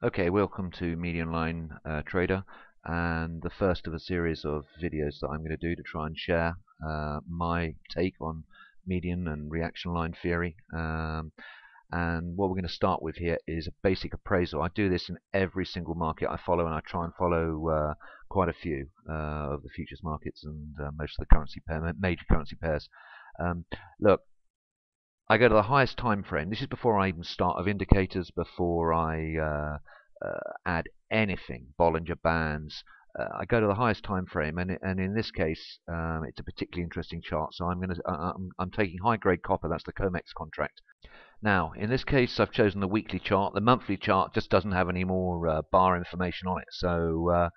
Okay, welcome to Median Line Trader, and the first of a series of videos that I'm going to do to try and share my take on median and reaction line theory. And what we're going to start with here is a basic appraisal. I do this in every single market I follow, and I try and follow quite a few of the futures markets and most of the major currency pairs. Look, I go to the highest time frame. This is before I even start of indicators, before I add anything, Bollinger Bands. I go to the highest time frame, and in this case, it's a particularly interesting chart. So I'm taking high grade copper. That's the COMEX contract. Now, in this case, I've chosen the weekly chart. The monthly chart just doesn't have any more bar information on it. So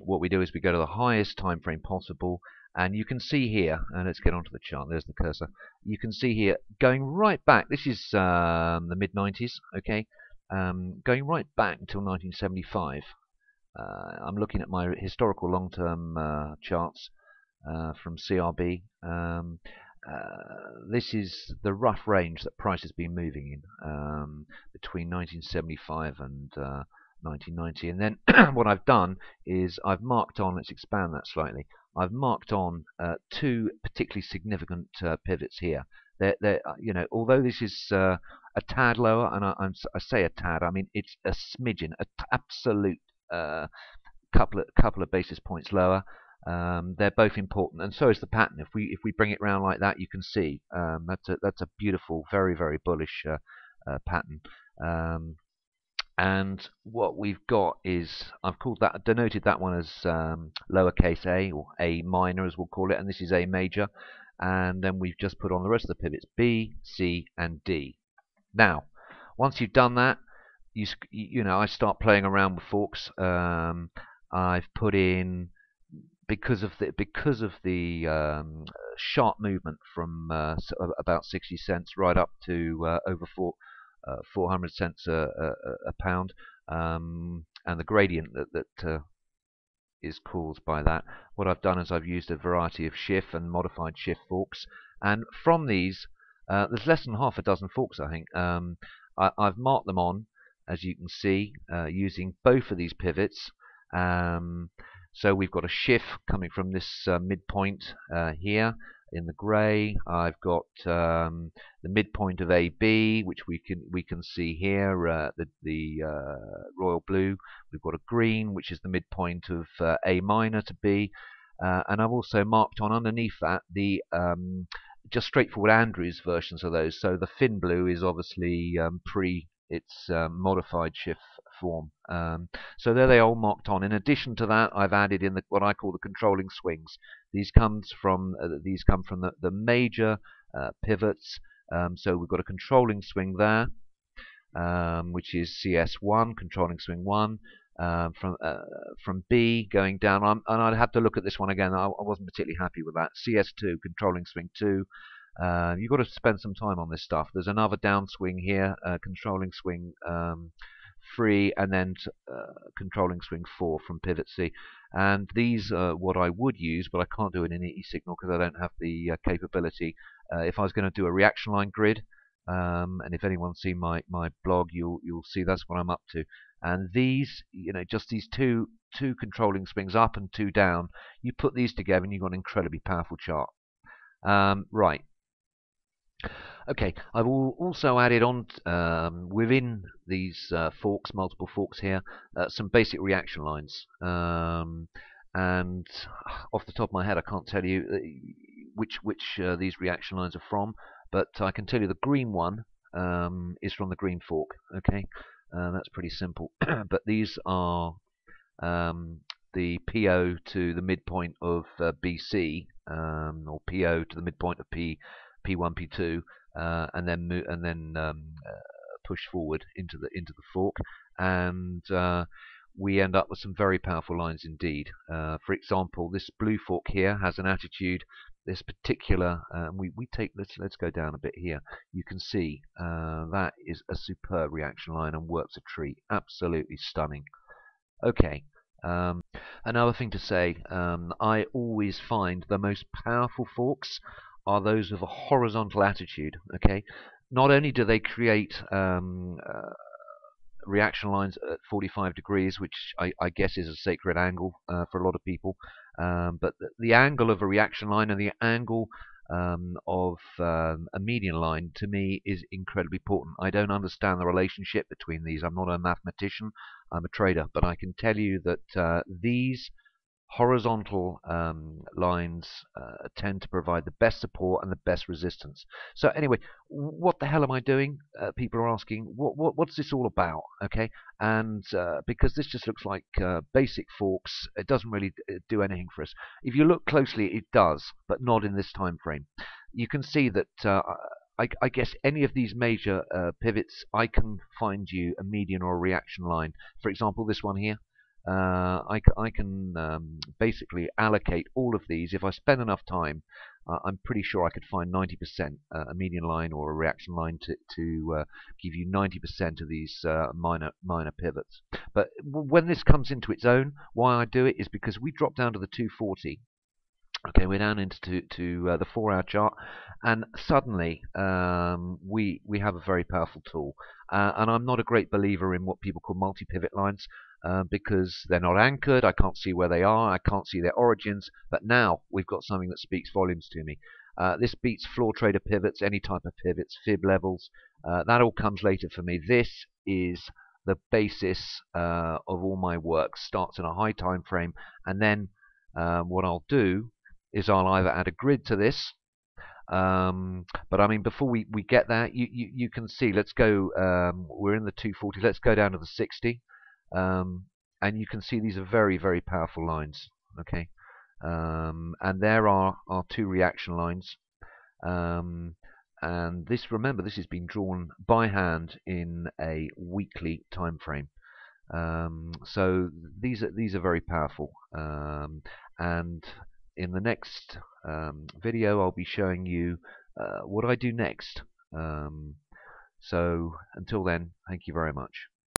what we do is we go to the highest time frame possible, and you can see here, and let's get onto the chart. There's the cursor. You can see here, going right back. This is the mid 90s. Okay, going right back until 1975. I'm looking at my historical long-term charts from CRB. This is the rough range that price has been moving in between 1975 and 1990. And then what I've done is I've marked on, let's expand that slightly, I've marked on two particularly significant pivots here. Although this is a tad lower, and I say a tad, I mean it's a smidgen, an absolute couple of basis points lower. They're both important, and so is the pattern. If we bring it round like that, you can see that's a beautiful, very bullish pattern. And what we've got is I've denoted that one as lowercase a, or A minor as we'll call it, and this is A major. And then we've just put on the rest of the pivots B, C, and D. Now, once you've done that, I start playing around with forks. I've put in, because of the sharp movement from about 60 cents right up to over 400 cents a pound, and the gradient that is caused by that. What I've done is I've used a variety of Schiff and modified Schiff forks, and from these, there's less than half a dozen forks, I think. I've marked them on, as you can see, using both of these pivots. So we've got a Schiff coming from this midpoint here in the grey. I've got the midpoint of AB, which we can see here, the royal blue. We've got a green, which is the midpoint of A minor to B, and I've also marked on underneath that the just straightforward Andrews versions of those. So the thin blue is obviously pre its modified Schiff form. So there they are, all marked on. In addition to that, I've added in what I call the controlling swings. These come from the major pivots. So we've got a controlling swing there, which is CS1, controlling swing 1. From B going down, and I'd have to look at this one again. I wasn't particularly happy with that. CS2, controlling swing 2. You've got to spend some time on this stuff. There's another downswing here, controlling swing 3, and then controlling swing 4 from pivot C. And these are what I would use, but I can't do it in eSignal because I don't have the capability. If I was going to do a reaction line grid, and if anyone's seen my blog, you'll see that's what I'm up to. And these, just these two controlling swings up and 2 down, you put these together and you've got an incredibly powerful chart. Right. Okay, I've also added on within these forks, multiple forks here, some basic reaction lines. And off the top of my head, I can't tell you which these reaction lines are from, but I can tell you the green one is from the green fork. Okay, that's pretty simple. But these are the PO to the midpoint of BC, or PO to the midpoint of P1, P2, and then push forward into the fork, and we end up with some very powerful lines indeed. For example, this blue fork here has an attitude. This particular, let's go down a bit here. You can see that is a superb reaction line and works a treat. Absolutely stunning. Okay. Another thing to say, I always find the most powerful forks are those with a horizontal attitude. Okay, not only do they create reaction lines at 45 degrees, which I guess is a sacred angle for a lot of people. But the angle of a reaction line and the angle of a median line, to me, is incredibly important. I don't understand the relationship between these. I'm not a mathematician, I'm a trader, but I can tell you that these horizontal lines tend to provide the best support and the best resistance. So anyway, what the hell am I doing? People are asking, what's this all about? Okay, and because this just looks like basic forks, it doesn't really do anything for us. If you look closely, it does, but not in this time frame. You can see that I guess any of these major pivots, I can find you a median or a reaction line. For example, this one here. I can basically allocate all of these. If I spend enough time, I'm pretty sure I could find 90% a median line or a reaction line to give you 90% of these minor pivots. But when this comes into its own, why I do it is because we drop down to the 240. Okay, we're down into the 4-hour chart, and suddenly we have a very powerful tool. And I'm not a great believer in what people call multi-pivot lines because they're not anchored. I can't see where they are. I can't see their origins. But now we've got something that speaks volumes to me. This beats floor trader pivots, any type of pivots, fib levels. That all comes later for me. This is the basis of all my work. Starts in a high time frame, and then what I'll do is I'll either add a grid to this, but I mean before we get that, you can see, let's go, we're in the 240, let's go down to the 60, and you can see these are very, very powerful lines, okay, and there are our two reaction lines, and this, remember, this has been drawn by hand in a weekly time frame. So these are very powerful, and in the next video I'll be showing you what I do next. So until then, thank you very much.